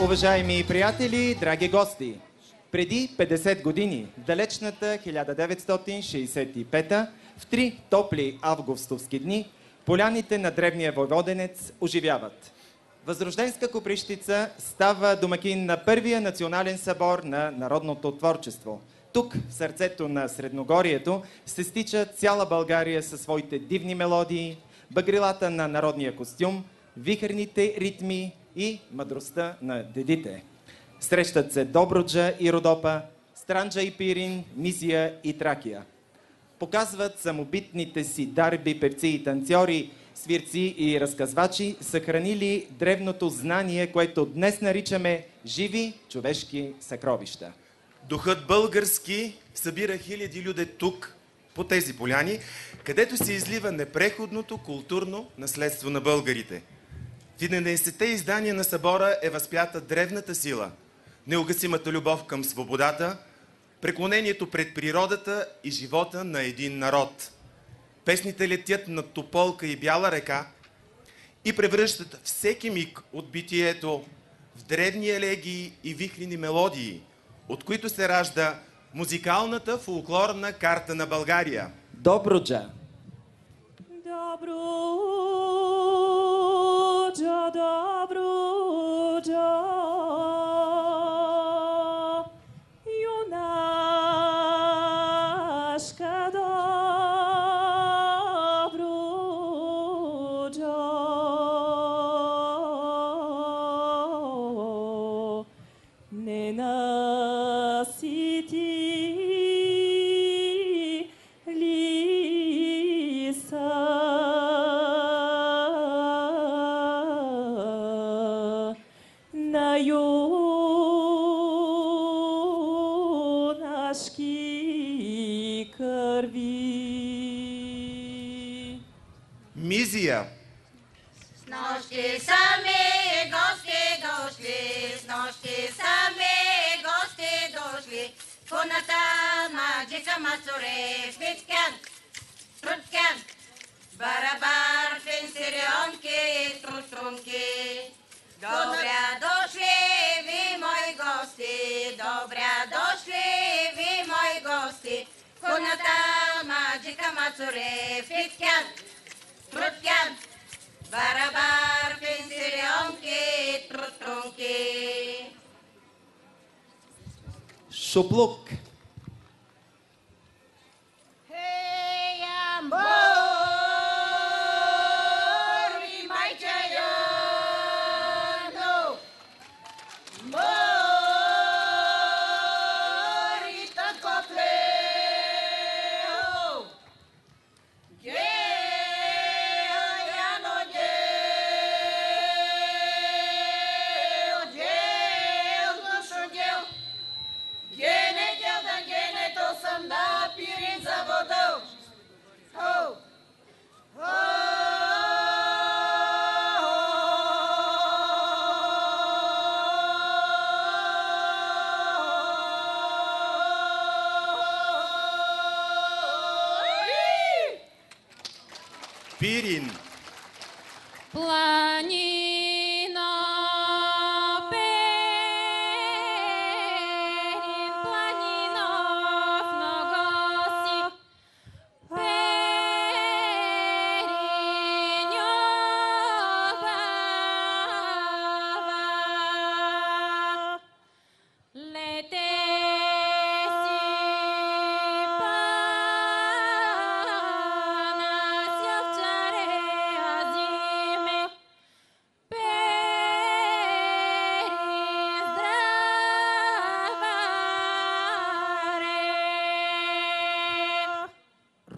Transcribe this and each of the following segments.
Уважаеми приятели, драги гости! Преди 50 години, в далечната 1965-та, в 3 топли августовски дни, поляните на древния Войводенец оживяват. Възрожденска Копривщица става домакин на първия национален събор на народното творчество. Тук, в сърцето на Средногорието, се стича цяла България със своите дивни мелодии, багрилата на народния костюм, вихърните ритми и мъдростта на дедите. Срещат се Добруджа и Родопа, Странджа и Пирин, Мизия и Тракия. Показват самобитните си дарби певци и танцори, свирци и разказвачи, съхранили древното знание, което днес наричаме живи човешки съкровища. Духът български събира хиляди люде тук, по тези поляни, където се излива непреходното културно наследство на българите. В 11-те издания на събора е възпята древната сила, неугасимата любов към свободата, преклонението пред природата и живота на един народ. Песните летят над Тополка и Бяла река и превръщат всеки миг от битието в древни елегии и вихрени мелодии, от които се ражда музикалната фолклорна карта на България. Добруджа. Добруджа, Добруджа, юнашка Добруджа, ненасити на юнашки кърви. Мизия. С нощи сами гости дошли, с нощи сами гости дошли, коната маджика мацуре, шпицкян, труткян, барабар, финсирионки, труструнки. Добре дошли ви, мои гости, добре дошли ви, мои гости, коната маджика мацуре, шпицкян, труткян, барабар, финсирионки, труструнки. Шоплук. Пирин. Планина, Перин, планина в ногоси, Периньова, лете си пана сявчаре азиме, Перин здраваре.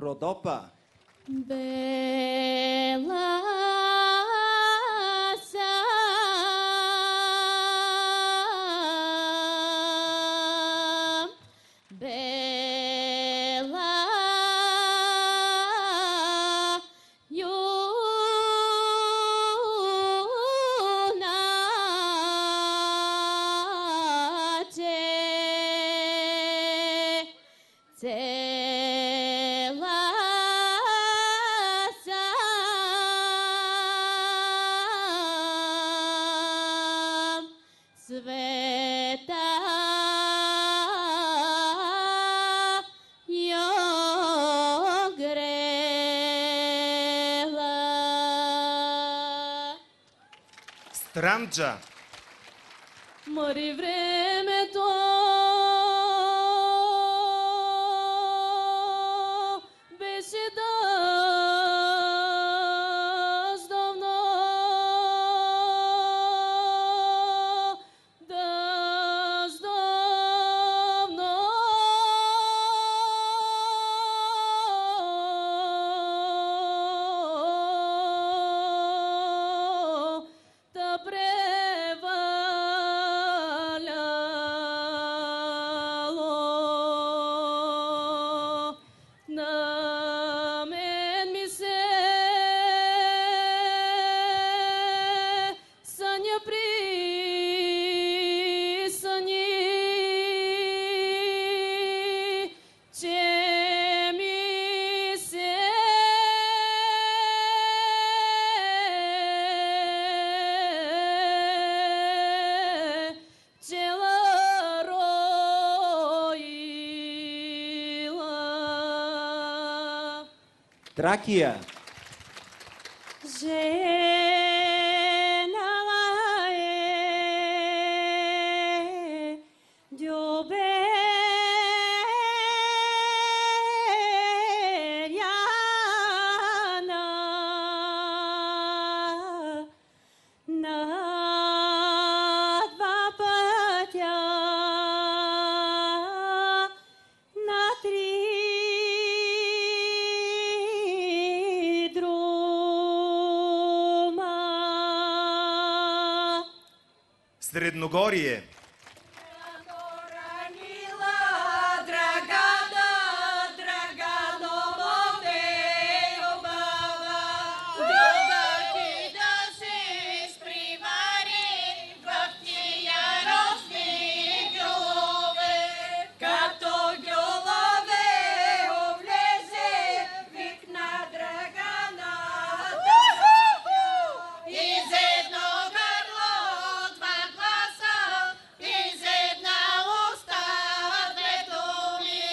Родопа. Бела са бела юначе, цела са Странджа. Мъри времето беше дъждовно, дъждовно. Та преваляло на мен ми се съня присъни, че ми се пчела роила. Тракия. Женала е дюберяна на два пътя, на три друма. Средногорие. Ранила Драгана, Драгано Мовеобава, Дълбоки да се спривари в тия росни гюлове, като гюлове облезе, викна Драгана. Из едно гърло два гласа, из една уста две думи.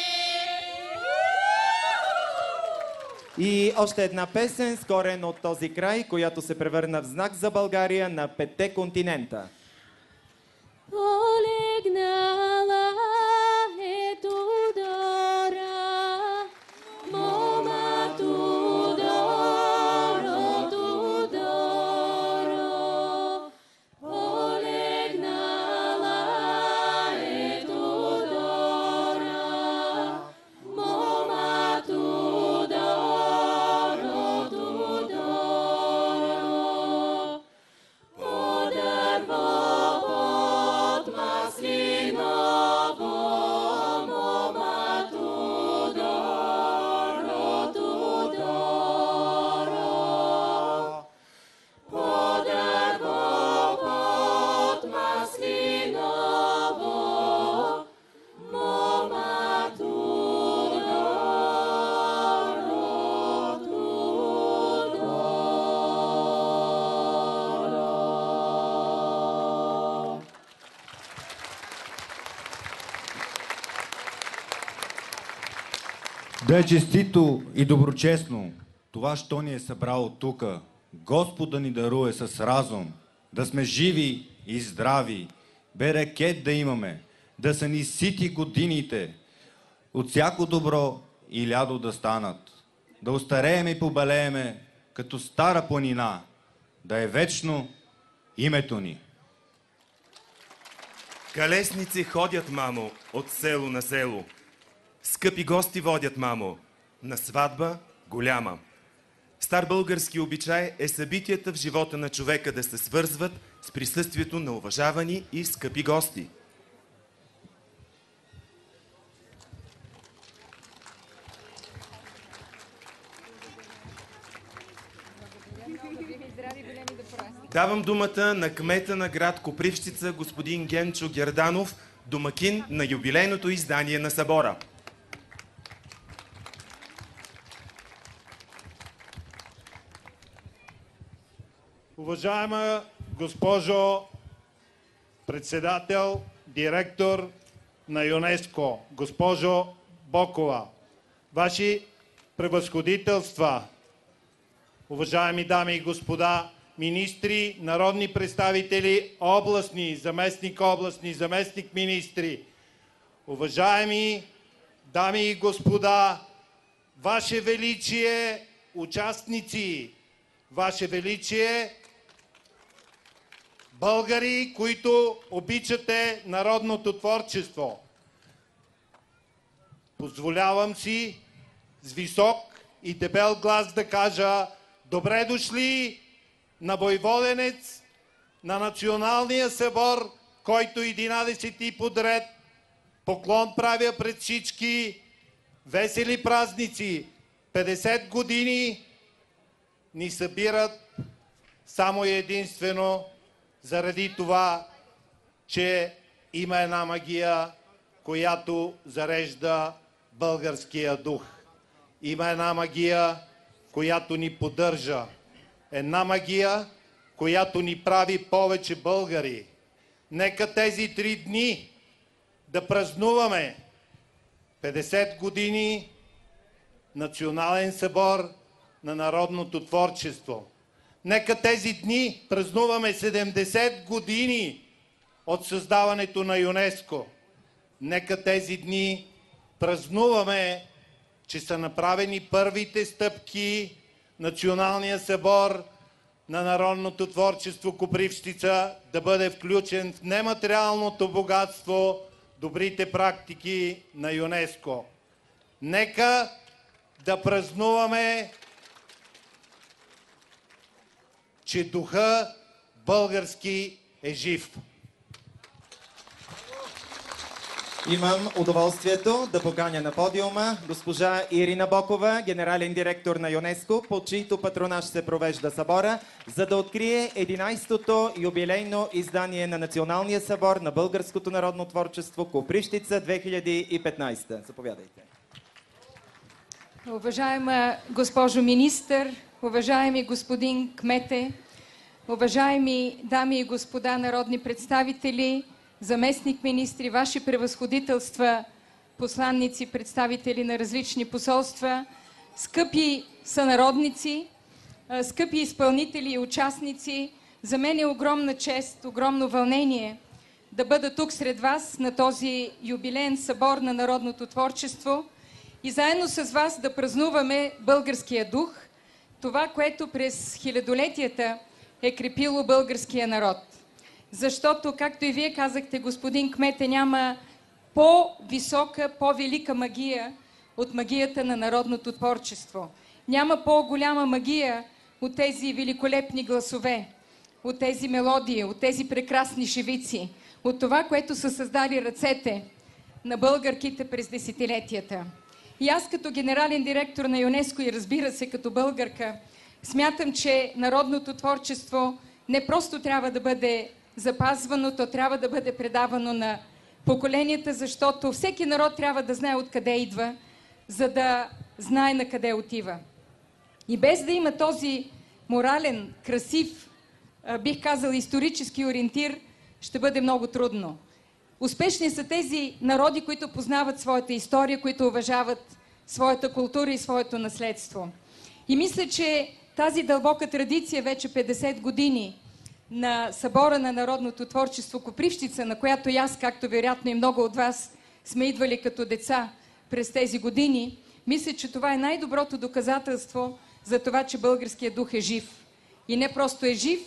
И още една песен с корен от този край, която се превърна в знак за България на 5 континента. Полегнала е Тудора, мома Тудоро, Тудоро. Полегнала е Тудора, мома Тудоро, Тудоро. По дърво, под маслиново, мома Тудоро, Тудоро. По дърво, под маслиново, мома Тудоро, Тудоро. Да е честито и доброчестно това, що ни е събрало тука. Господ да ни даруе с разум, да сме живи и здрави, берекет да имаме, да са ни сити годините, от всяко добро и лядо да станат, да остареем и побелееме като стара планина, да е вечно името ни. Калесници ходят, мамо, от село на село. Скъпи гости водят, мамо, на сватба голяма. Стар български обичай е събитията в живота на човека да се свързват с присъствието на уважавани и скъпи гости. Давам думата на кмета на град Копривщица, господин Генчо Герданов, домакин на юбилейното издание на събора. Уважаема госпожо председател, директор на ЮНЕСКО, госпожо Бокова, ваши превъзходителства, уважаеми дами и господа министри, народни представители, областни, заместник-министри, уважаеми дами и господа, Ваше Величие, участници, Ваше Величие, българи, които обичате народното творчество. Позволявам си с висок и дебел глас да кажа: добре дошли на Войводенец, на Националния събор, който 11-ти подред. Поклон правя пред всички. Весели празници! 50 години ни събират само и единствено заради това, че има една магия, която зарежда българския дух. Има една магия, която ни поддържа. Една магия, която ни прави повече българи. Нека тези 3 дни да празнуваме 50 години Национален събор на народното творчество. Нека тези дни празнуваме 70 години от създаването на ЮНЕСКО. Нека тези дни празнуваме, че са направени първите стъпки Националния събор на народното творчество Копривщица да бъде включен в нематериалното богатство, добрите практики на ЮНЕСКО. Нека да празнуваме, че духа български е жив. Имам удоволствието да поканя на подиума госпожа Ирина Бокова, генерален директор на ЮНЕСКО, под чийто патронаж се провежда събора, за да открие 11-то юбилейно издание на Националния събор на българското народно творчество Копривщица 2015. Заповядайте. Уважаема госпожо министър, уважаеми господин кмете, уважаеми дами и господа народни представители, заместник-министри, ваши превъзходителства, посланници, представители на различни посолства, скъпи сънародници, скъпи изпълнители и участници, за мен е огромна чест, огромно вълнение да бъда тук сред вас на този юбилеен събор на народното творчество и заедно с вас да празнуваме българския дух, това, което през хилядолетията е крепило българския народ. Защото, както и вие казахте, господин кмете, няма по-висока, по-велика магия от магията на народното творчество. Няма по-голяма магия от тези великолепни гласове, от тези мелодии, от тези прекрасни шевици, от това, което са създали ръцете на българките през десетилетията. И аз като генерален директор на ЮНЕСКО и разбира се като българка, смятам, че народното творчество не просто трябва да бъде запазвано, то трябва да бъде предавано на поколенията, защото всеки народ трябва да знае откъде идва, за да знае на къде отива. И без да има този морален, красив, бих казала исторически ориентир, ще бъде много трудно. Успешни са тези народи, които познават своята история, които уважават своята култура и своето наследство. И мисля, че тази дълбока традиция вече 50 години на Събора на народното творчество Копривщица, на която и аз, както вероятно и много от вас, сме идвали като деца през тези години, мисля, че това е най-доброто доказателство за това, че българският дух е жив. И не просто е жив,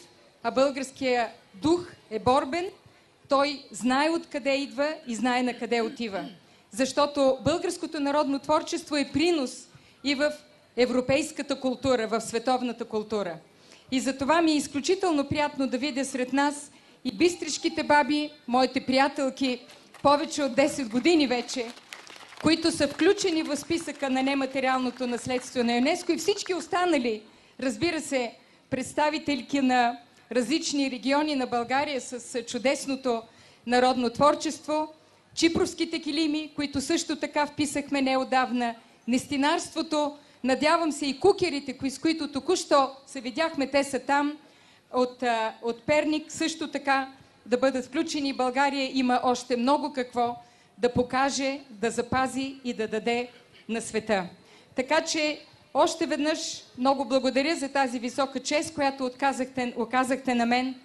а българският дух е борбен, той знае откъде идва и знае на къде отива. Защото българското народно творчество е принос и в европейската култура, в световната култура. И за това ми е изключително приятно да видя сред нас и бистришките баби, моите приятелки, повече от 10 години вече, които са включени в списъка на нематериалното наследство на ЮНЕСКО и всички останали, разбира се, представителки на различни региони на България с чудесното народно творчество, чипровските килими, които също така вписахме неотдавна, нестинарството, надявам се и кукерите, с които току-що се видяхме, те са там, от Перник, също така да бъдат включени. България има още много какво да покаже, да запази и да даде на света. Така че Още веднъж много благодаря за тази висока чест, която оказахте на мен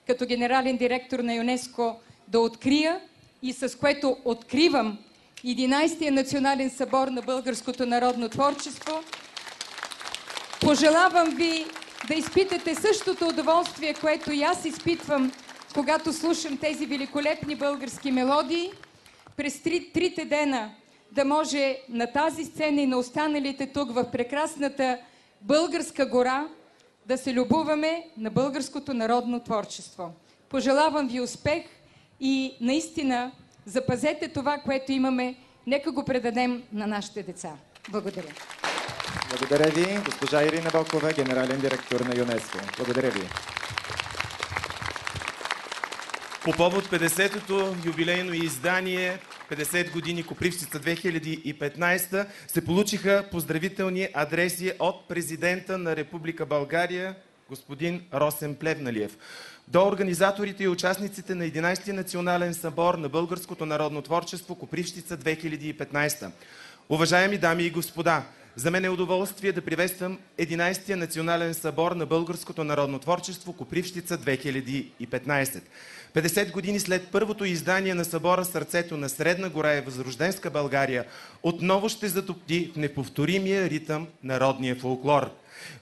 като генерален директор на ЮНЕСКО да открия и с което откривам 11-тия национален събор на българското народно творчество. Пожелавам ви да изпитате същото удоволствие, което и аз изпитвам, когато слушам тези великолепни български мелодии. През трите дена да може на тази сцена и на останалите тук в прекрасната българска гора да се любуваме на българското народно творчество. Пожелавам ви успех и наистина запазете това, което имаме. Нека го предадем на нашите деца. Благодаря. Благодаря ви, госпожа Ирина Бокова, генерален директор на ЮНЕСКО. Благодаря ви. По повод 50-то юбилейно издание 50 години Копривщица 2015 се получиха поздравителни адреси от президента на Република България, господин Росен Плевнелиев, до организаторите и участниците на 11-ти национален събор на българското народно творчество Копривщица 2015. Уважаеми дами и господа, за мен е удоволствие да приветствам 11-тия национален събор на българското народно творчество Копривщица 2015. 50 години след първото издание на събора Сърцето на Средна гора и Възрожденска България отново ще затопти в неповторимия ритъм народния фолклор.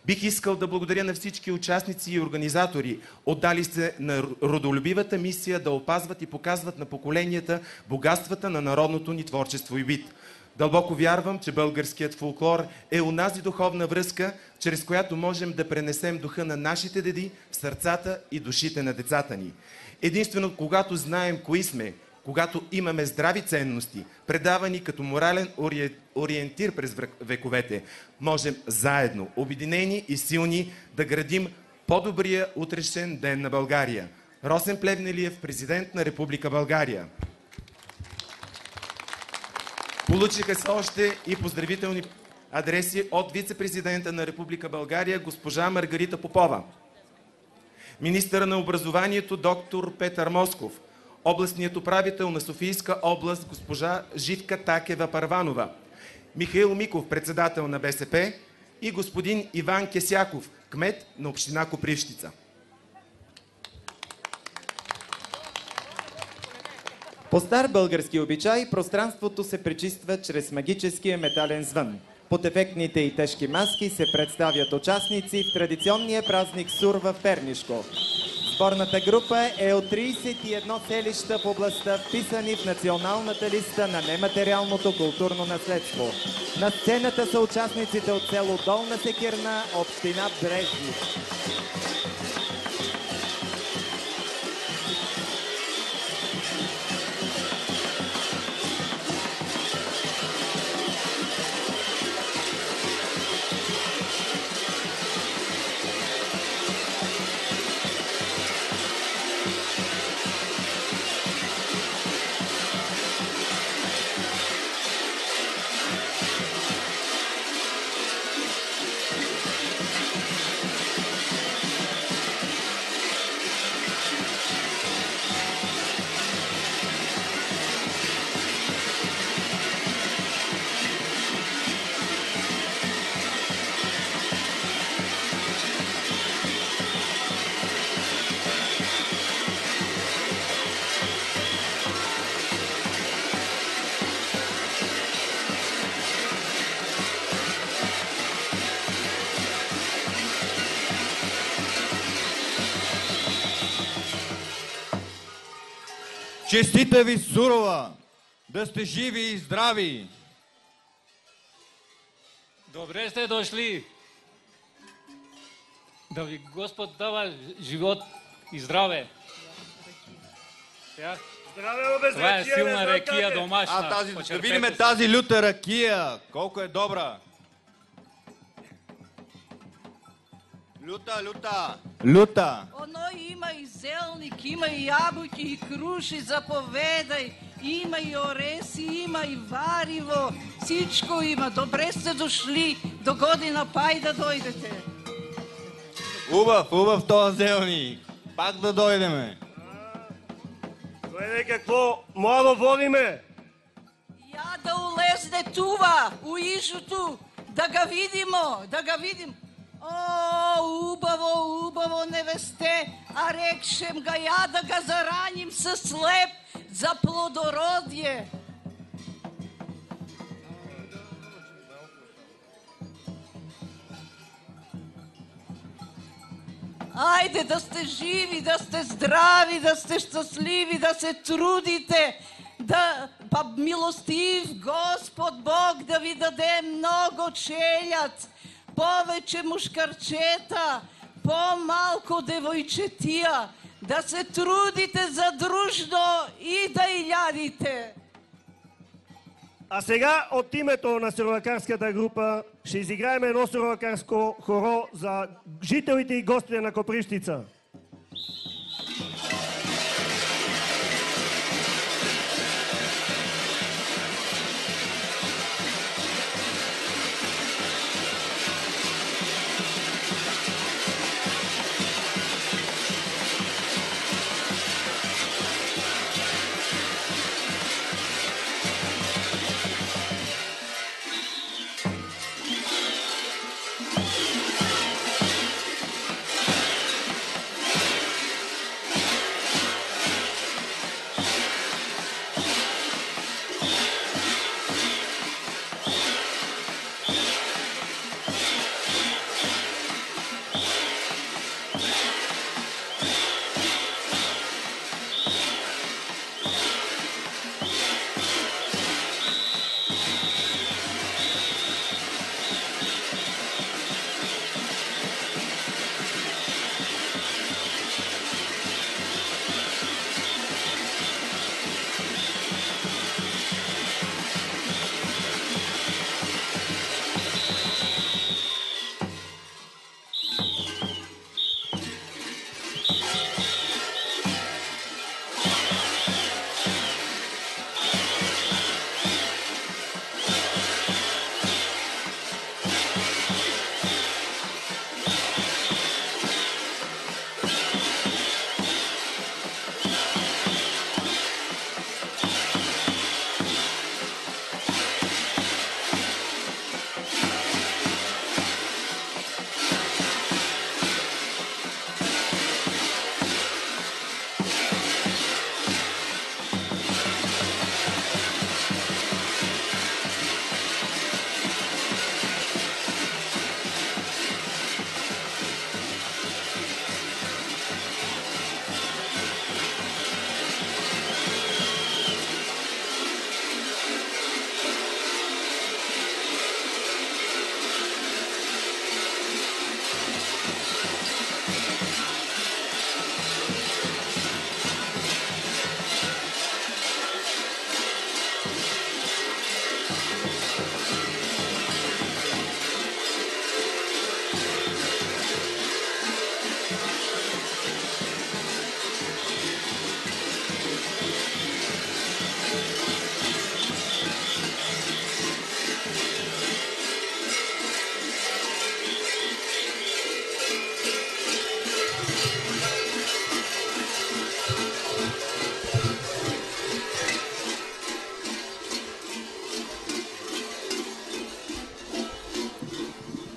Бих искал да благодаря на всички участници и организатори, отдали се на родолюбивата мисия да опазват и показват на поколенията богатствата на народното ни творчество и бит. Дълбоко вярвам, че българският фолклор е онази духовна връзка, чрез която можем да пренесем духа на нашите деди в сърцата и душите на децата ни. Единствено, когато знаем кои сме, когато имаме здрави ценности, предавани като морален ориентир през вековете, можем заедно, обединени и силни, да градим по-добрия утрешен ден на България. Росен Плевнелиев, президент на Република България. Получиха се още и поздравителни адреси от вице-президента на Република България, госпожа Маргарита Попова, министъра на образованието доктор Петър Москов, областният управител на Софийска област госпожа Живка Такева-Първанова, Михаил Миков, председател на БСП, и господин Иван Кесяков, кмет на община Копривщица. По стар български обичай, пространството се пречиства чрез магическия метален звън. Под ефектните и тежки маски се представят участници в традиционния празник Сур в Пернишко. Сборната група е от 31 селища в областта, вписани в националната листа на нематериалното културно наследство. На сцената са участниците от село Долна Секирна, община Брезник. Честита ви Сурова! Да сте живи и здрави! Добре сте дошли! Да ви Господ дава живот и здраве! Това е силна ракия домашна. Да видим тази люта ракия! Колко е добра! Люта! Оно има и зелник, има и ябълки, и круши, заповедай. Има и ореси, има и вариво. Всичко има. Добре сте дошли. До година пай да дойдете. Убав този зелник. Пак да дойдеме. Гледай какво младо водиме. Я да улезне това, уишото, да га видимо, да га видим. О, убаво, убаво невесте, а рекшем га я да га зараним със слеп за плодородие. Айде да сте живи, да сте здрави, да сте щастливи, да се трудите, да милостив Господ Бог да ви даде много челяд, повече мушкарчета, по-малко девойчетия, да се трудите задружно и да илядите. А сега от името на сировакарската група ще изиграем едно сировакарско хоро за жителите и гостите на Копривщица.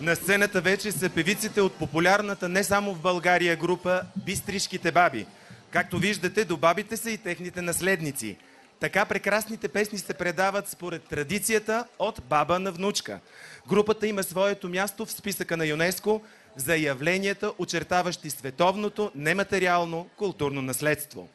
На сцената вече са певиците от популярната не само в България група Бистришките баби. Както виждате, до бабите са и техните наследници. Така прекрасните песни се предават според традицията от баба на внучка. Групата има своето място в списъка на ЮНЕСКО за явленията, очертаващи световното нематериално културно наследство.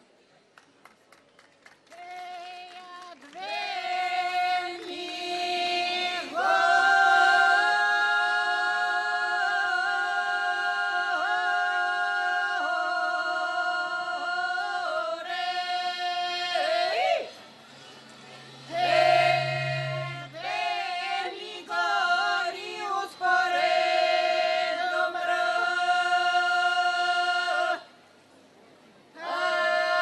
Ah!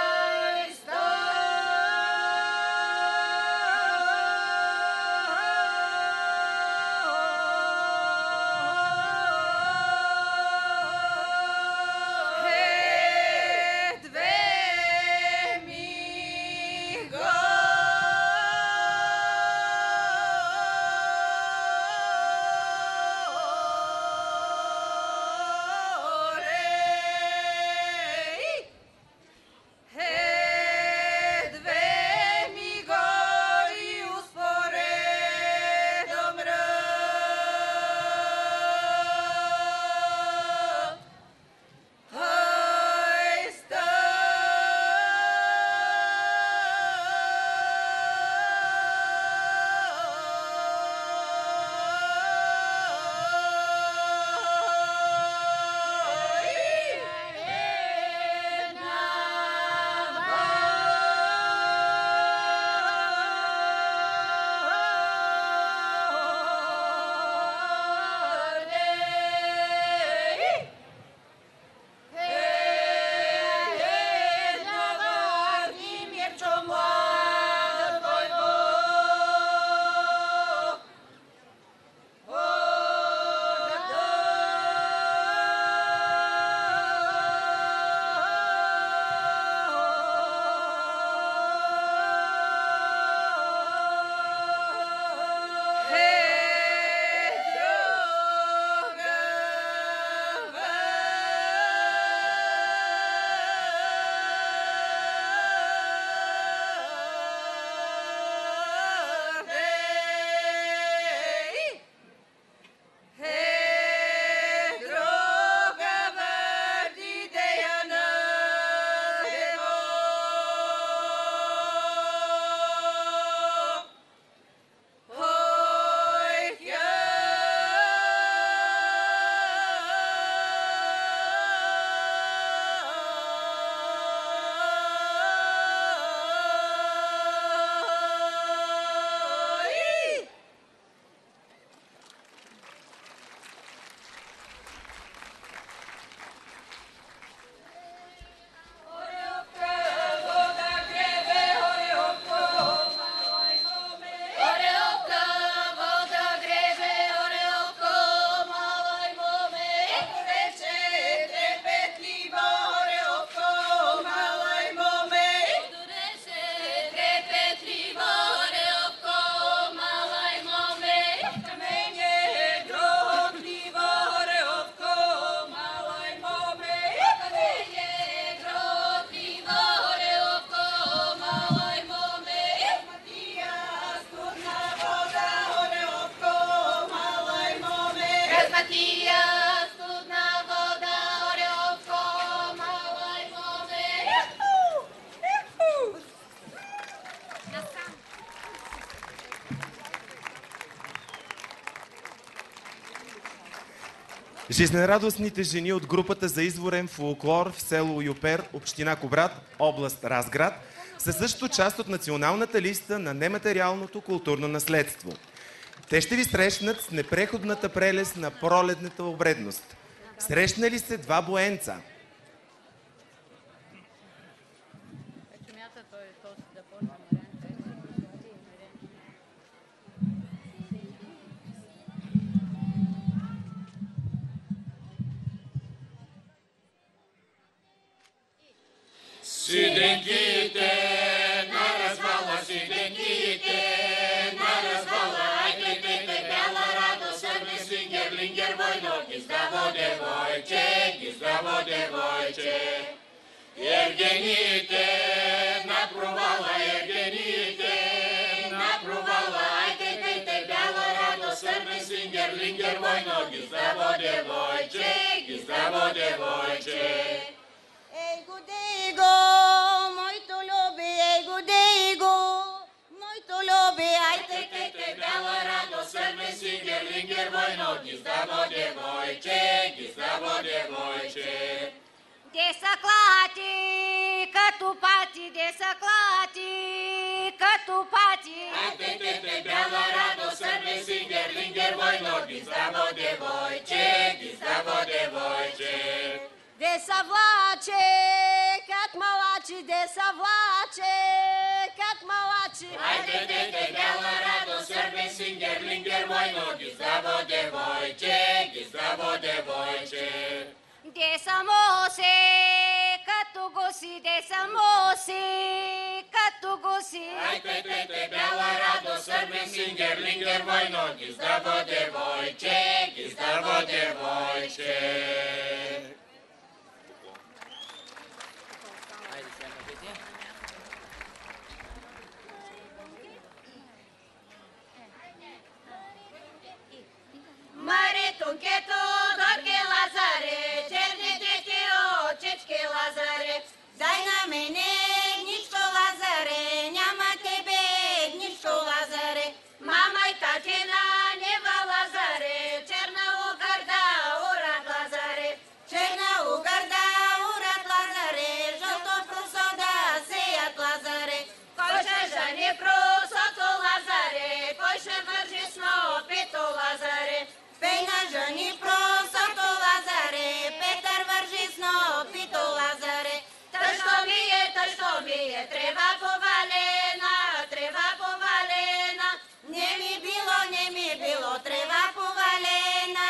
Жизнерадостните жени от групата за изворен фолклор в село Юпер, община Кубрат, област Разград, са също част от националната листа на нематериалното културно наследство. Те ще ви срещнат с непреходната прелест на пролетната обредност. Срещнали се два боенца. Сиденките на развала, сиденките на развала, айде, бяла радост, сърне свингер, лингер, войно, гиздаво девойче. Ергените на провала, айде, бяла радост, сърне свингер, лингер, войно, гиздаво девойче. Ей го, моето люби, моето люби, айде, бяла радост, сърне свингер, лингер, войно, гиздаво девойче. де са клати, като пати, де са клати, като пати. Айде, бяла радост, сърне свингер, лингер, войно, гиздаво девойче. Де са влаче, как малачи, де са влаче, как малачи. Айде, бяла радост, сърне свингер, лингер, войно, гиздаво девойче. Де са моси, като гуси, де са моси, като гуси. Айде, бяла радост, сърне свингер, лингер, войно, гиздаво девойче. Маре тонкето, горке Лазаре, черните очечки Лазаре, дай на мене гничко Лазаре, няма тебе гничко Лазаре, мама и татина нева Лазаре, черна угарда урат Лазаре, черна угарда урат Лазаре, жълто просода сеят Лазаре, кой ще жени просото Лазаре, кой ще вържи снопито Лазаре. Пейна жени просото Лазаре, Петър вържи снопито Лазаре. Тъщо ми е, трева повалена, не ми било, трева повалена.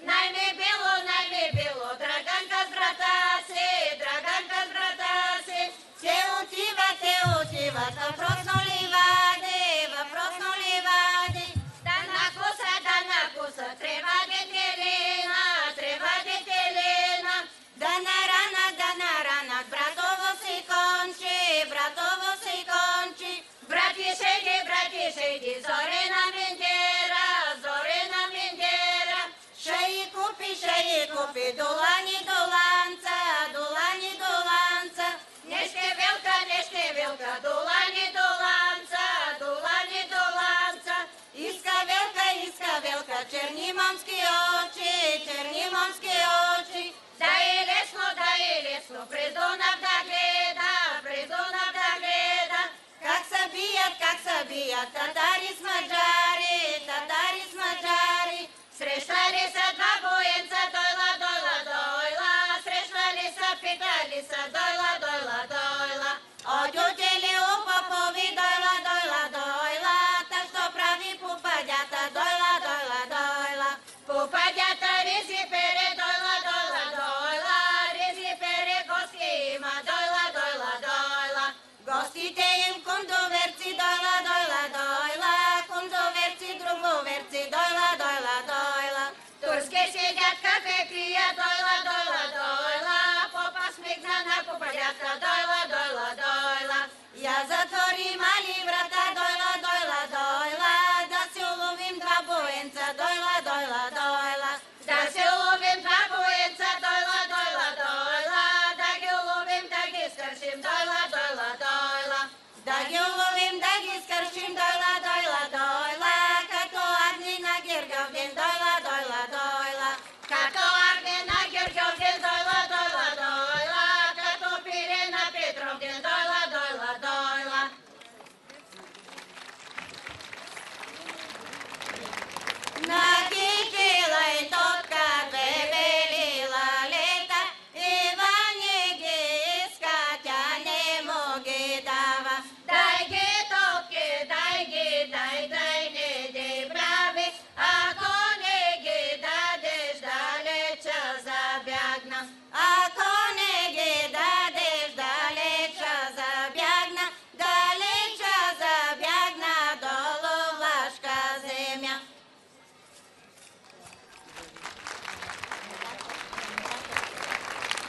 Най ми било, драганка с брата си, се отиват, въпросно ливаде. Дана коса, трева детелина, дана рана, братово си кончи, брати шейди, зорена мендера, ще и купи, долани доланца, не ще велка, долани доланца, иска велка, черни момски очи, да е лесно, през Дунав да гледа, как са бият, татари с маджари, срещали са два боенца, дойла, срещали са, питали са, дойла, одютели у попови, дойла, так що прави попадята, дойла, попадята рези пере, дойла, рези пере, гости има, дойла, гостите им кундоверци, дойла, друговерци, дойла, турски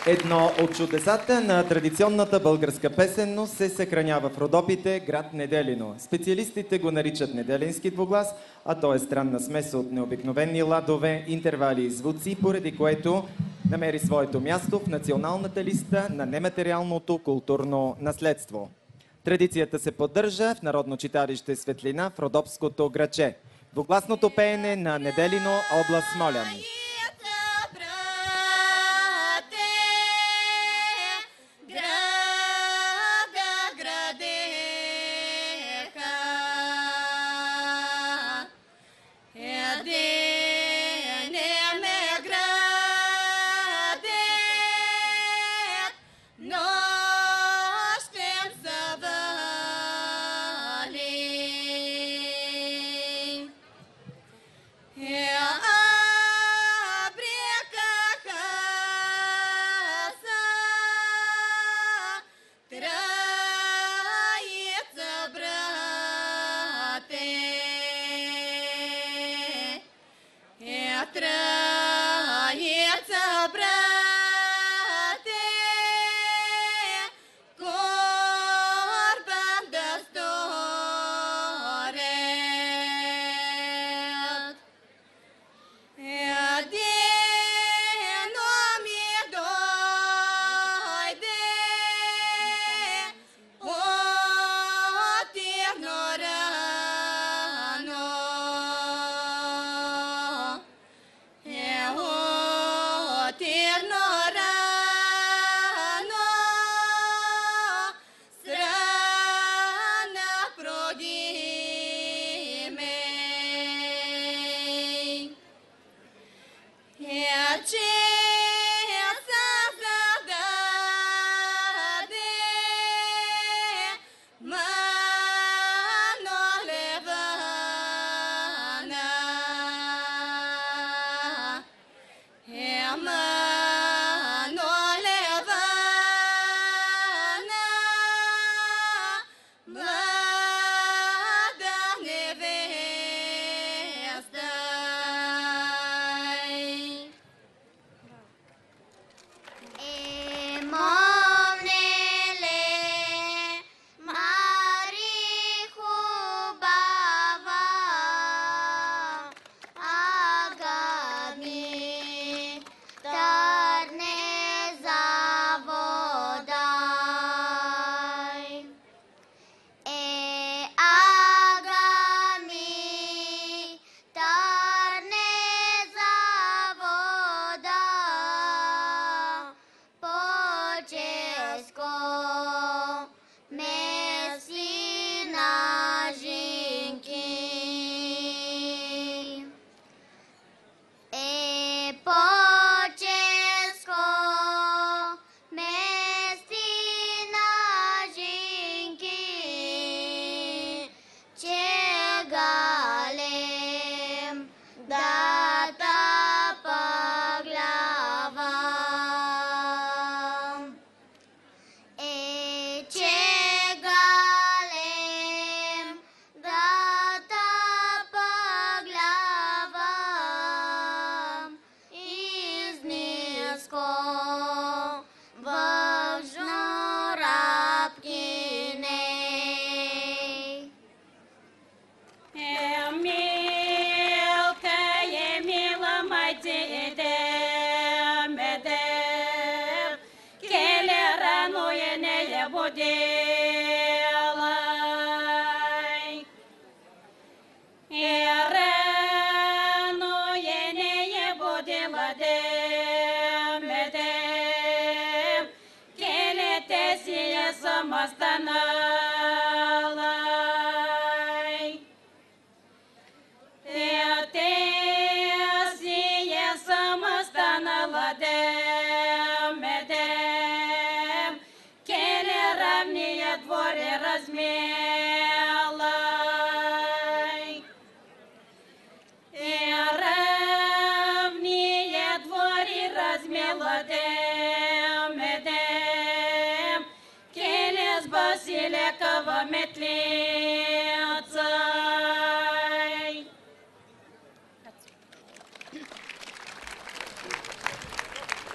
Едно от чудесата на традиционната българска песенност се съхранява в Родопите, град Неделино. Специалистите го наричат неделински двуглас, а то е странна смес от необикновени ладове, интервали и звуци, поради което намери своето място в националната листа на нематериалното културно наследство. Традицията се поддържа в Народно читалище Светлина в Родопското градче. Двугласното пеене на Неделино, област Смолян.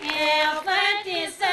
Елфати са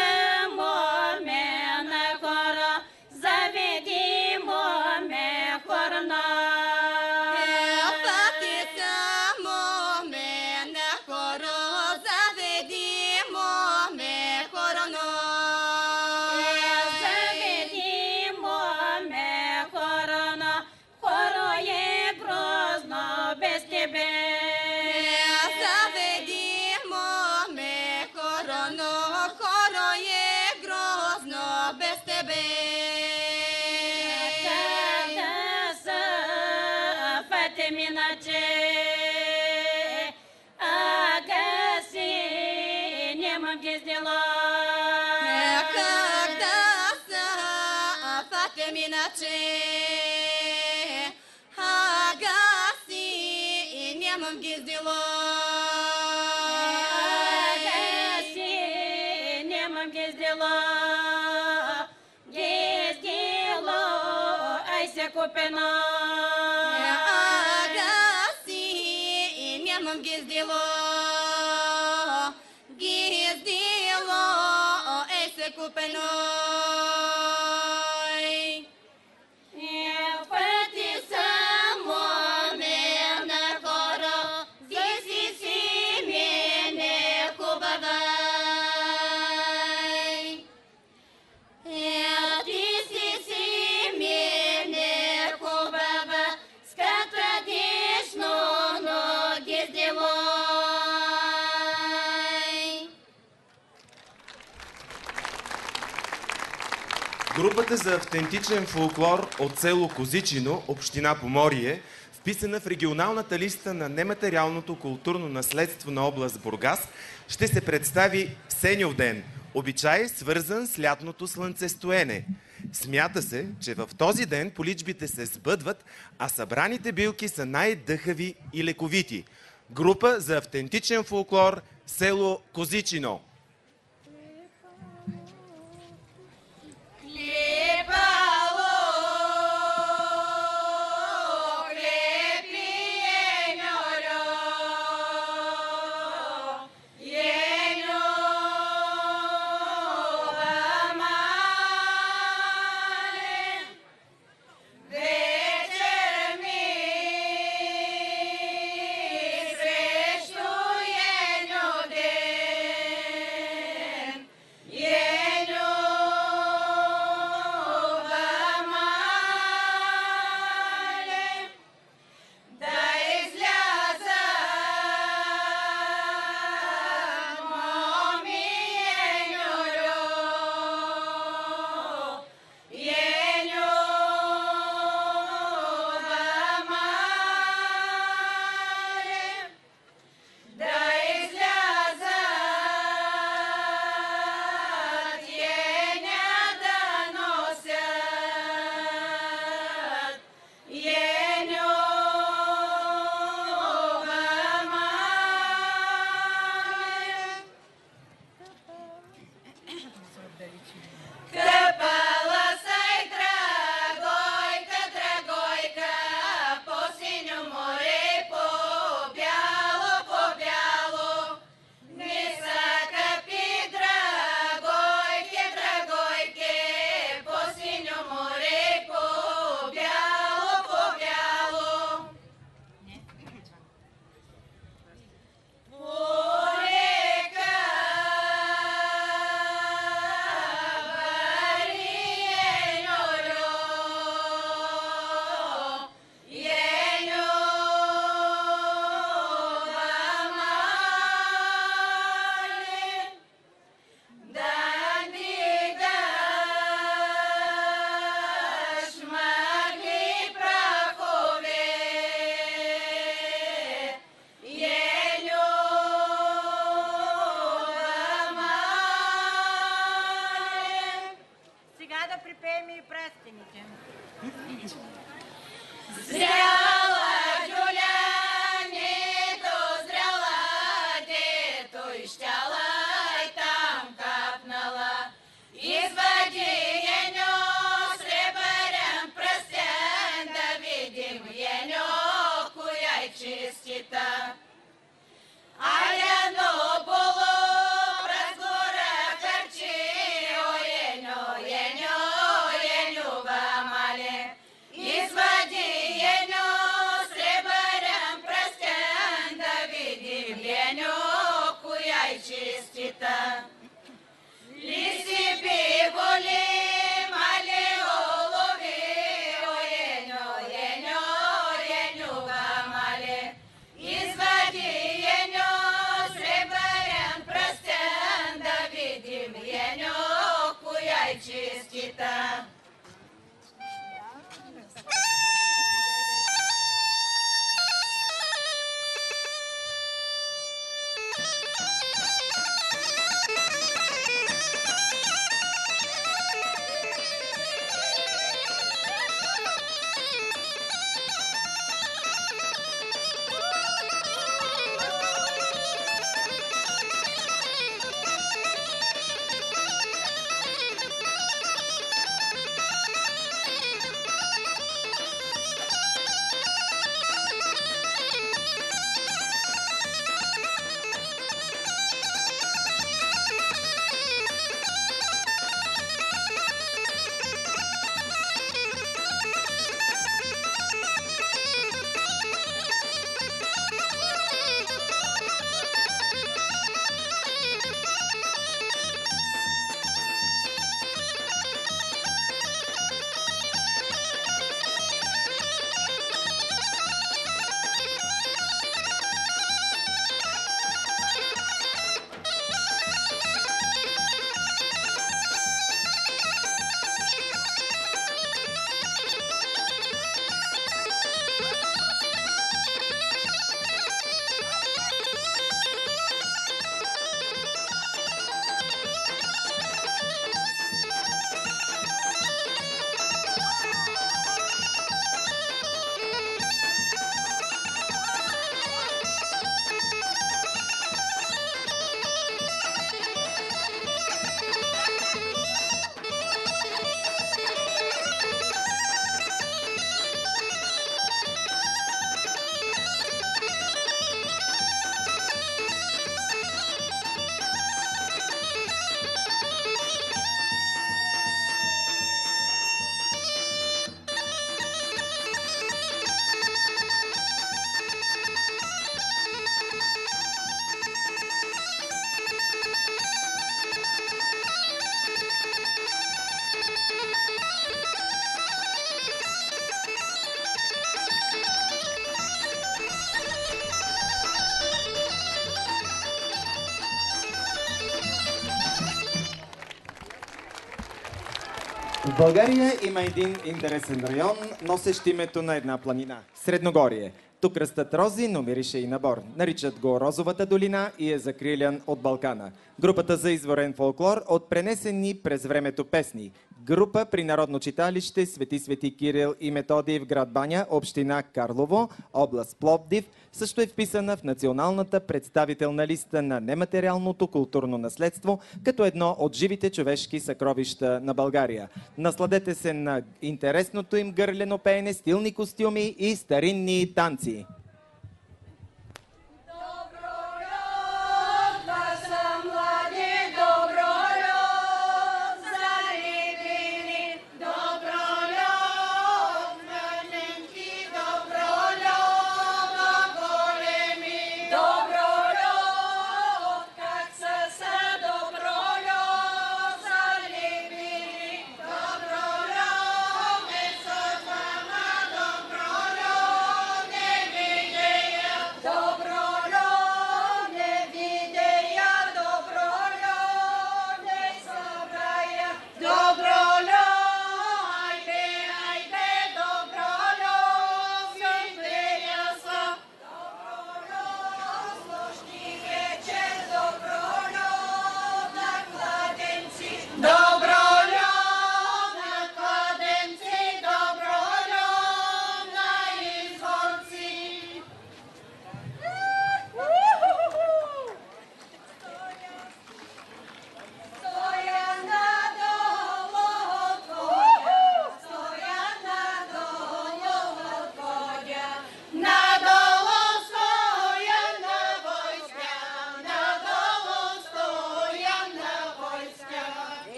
нямам гездела. Когда фате миначе, агаси нямам гездела. Агаси нямам гездела. Гездела, ай се купена. Агаси нямам гездела. Гездела, ай се купена. Пъти само на хора, здесь си мене хубава. Ти си мене хубава, ската дишно, но гездела. Групата за автентичен фолклор от село Козичино, община Поморие, вписана в регионалната листа на нематериалното културно наследство на област Бургас, ще се представи в Сеньов ден, обичай свързан с лятното слънцестоене. Смята се, че в този ден поличбите се сбъдват, а събраните билки са най-дъхави и лековити. Група за автентичен фолклор, село Козичино. В България има един интересен район, носещ името на една планина – Средногорие. Тук растат рози, но мирише и набор. Наричат го Розовата долина и е закрилян от Балкана. Групата за изворен фолклор от пренесени през времето песни. Група при Народно читалище Свети Кирил и Методий в град Баня, община Карлово, област Пловдив, също е вписана в националната представителна листа на нематериалното културно наследство, като едно от живите човешки съкровища на България. Насладете се на интересното им гърлено пеене, стилни костюми и старинни танци.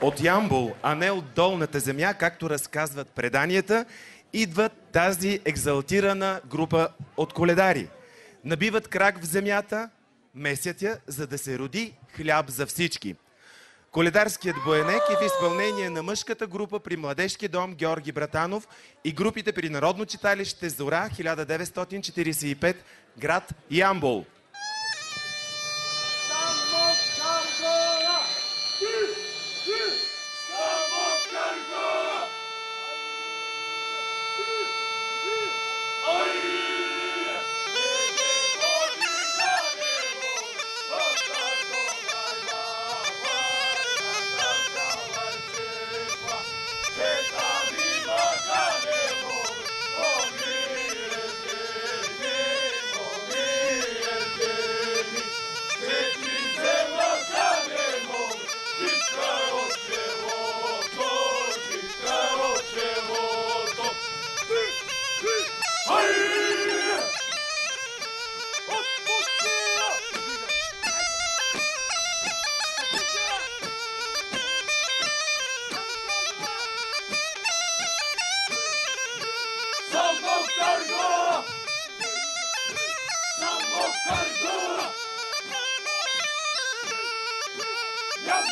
От Ямбол, а не от долната земя, както разказват преданията, идва тази екзалтирана група от коледари. Набиват крак в земята, месят я, за да се роди хляб за всички. Коледарският боенек е в изпълнение на мъжката група при Младежки дом Георги Братанов и групите при Народно читалище Зора 1945, град Ямбол.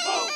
Come on,